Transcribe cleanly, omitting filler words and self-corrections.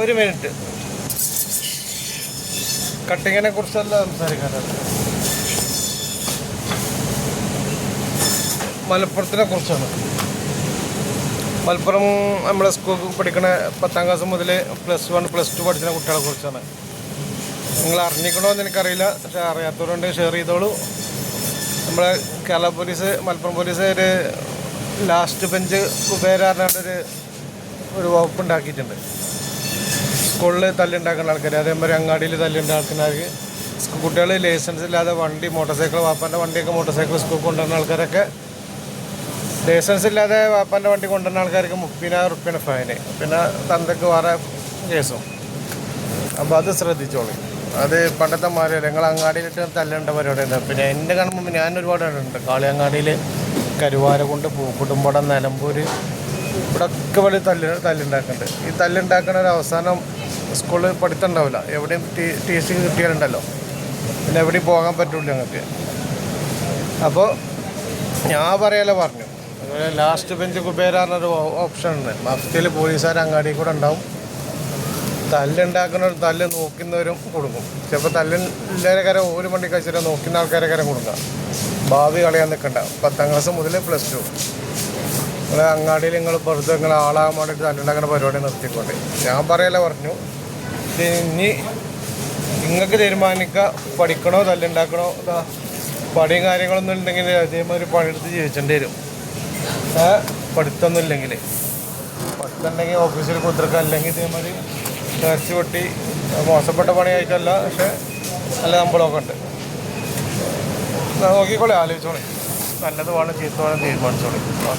ഒരു മിനിറ്റ്. കട്ടിങ്ങിനെ കുറിച്ചല്ല സംസാരിക്കാനുള്ളത്, മലപ്പുറത്തിനെ കുറിച്ചാണ്. മലപ്പുറം നമ്മളെ സ്കൂൾ പഠിക്കണ 10ാം ക്ലാസ് മുതൽ +1 +2 പഠിക്കുന്ന കുട്ടികളെ കുറിച്ചാണ്. നിങ്ങൾ അറിഞ്ഞിക്കണോ എന്ന് എനിക്കറിയില്ല, പക്ഷേ അറിയാത്തവരുണ്ട് ഷെയർ ചെയ്തോളൂ. നമ്മളെ കേരള പോലീസ്, മലപ്പുറം പോലീസ് ഒരു ലാസ്റ്റ് ബെഞ്ച് കുബേരാറിനാണ്ടൊരു വകുപ്പ് ഉണ്ടാക്കിയിട്ടുണ്ട്. സ്കൂളിൽ തല്ലുണ്ടാക്കുന്ന ആൾക്കാർ, അതേമാതിരി അങ്ങാടിയിൽ തല്ലുണ്ടാക്കുന്ന ആൾക്ക്, കുട്ടികൾ ലൈസൻസ് ഇല്ലാതെ വണ്ടി, മോട്ടോർ സൈക്കിൾ, വാപ്പാൻ്റെ വണ്ടിയൊക്കെ മോട്ടോർ സൈക്കിൾ സ്കൂൾ കൊണ്ടുവരുന്ന ആൾക്കാരൊക്കെ, ലൈസൻസ് ഇല്ലാതെ വാപ്പാൻ്റെ വണ്ടി കൊണ്ടുവരുന്ന ആൾക്കാർക്ക് 30,000 റുപ്യാണ് ഫൈന്, പിന്നെ തന്തയ്ക്ക് വേറെ കേസും. അപ്പോൾ അത് ശ്രദ്ധിച്ചോളൂ. അത് പണ്ടത്തെ മാറിയല്ല, നിങ്ങൾ അങ്ങാടിയിലിട്ട് തല്ലേണ്ട പരിപാടിയുണ്ട്. പിന്നെ എൻ്റെ കാണുമ്പോൾ ഞാൻ ഒരുപാട് ഉണ്ട്, കാളിയങ്ങാടിയിൽ, കരുവാരക്കുണ്ട്, പൂക്കുട്ടുംപടം, നിലമ്പൂർ, ഇവിടെ ഒക്കെ വലിയ തല്ലുണ്ടാക്കുന്നുണ്ട്. ഈ തല്ലുണ്ടാക്കുന്ന ഒരു അവസാനം സ്കൂളിൽ പഠിത്തമുണ്ടാവില്ല, എവിടെയും ടി സി കിട്ടിയാലുണ്ടല്ലോ, പിന്നെ എവിടെയും പോകാൻ പറ്റില്ല ഞങ്ങൾക്ക്. അപ്പോൾ ഞാൻ പറയാലോ പറഞ്ഞു, അതുപോലെ ലാസ്റ്റ് ബെഞ്ച് കുബേരാറിനൊരു ഓപ്ഷൻ ഉണ്ട്. മഫ്തിയിൽ പോലീസുകാർ അങ്ങാടി കൂടെ ഉണ്ടാവും. തല്ലുണ്ടാക്കുന്നവരും തല്ല് നോക്കുന്നവരും കൊടുക്കും. ചിലപ്പോൾ തല്ലില്ലാരെ ഒരു വണ്ടി കഴിച്ചിട്ട് നോക്കുന്ന ആൾക്കാരെ കൊടുക്കുക. ഭാവി കളയാൻ നിൽക്കണ്ട. 10ാം ക്ലാസ് മുതൽ +2 നിങ്ങൾ അങ്ങാടിയിൽ നിങ്ങൾ പുറത്ത് നിങ്ങൾ ആളാകാൻ വേണ്ടിയിട്ട് തല്ലുണ്ടാക്കുന്ന പരിപാടി നിർത്തിക്കൊണ്ട് ഞാൻ പറയാലോ പറഞ്ഞു. ഇനി നിങ്ങൾക്ക് തീരുമാനിക്കുക, പഠിക്കണോ തല്ലുണ്ടാക്കണോ. പണിയും കാര്യങ്ങളൊന്നും ഉണ്ടെങ്കിൽ അതേമാതിരി പണിയെടുത്ത് ജീവിച്ചേണ്ടി വരും. പഠിത്തമൊന്നും ഇല്ലെങ്കിൽ, പഠിത്തമുണ്ടെങ്കിൽ ഓഫീസിൽ കുത്തിറക്കുക, അല്ലെങ്കിൽ ഇതേമാതിരി ടേക്സി പൊട്ടി, മോശപ്പെട്ട പണിയായിട്ടല്ല, പക്ഷേ നല്ല ശമ്പളമൊക്കെ ഉണ്ട്. നോക്കിക്കോളെ, ആലോചിച്ചോളെ, നല്ലത് വേണം ചീത്ത വേണം തീരുമാനിച്ചോളെ. ഓക്കെ.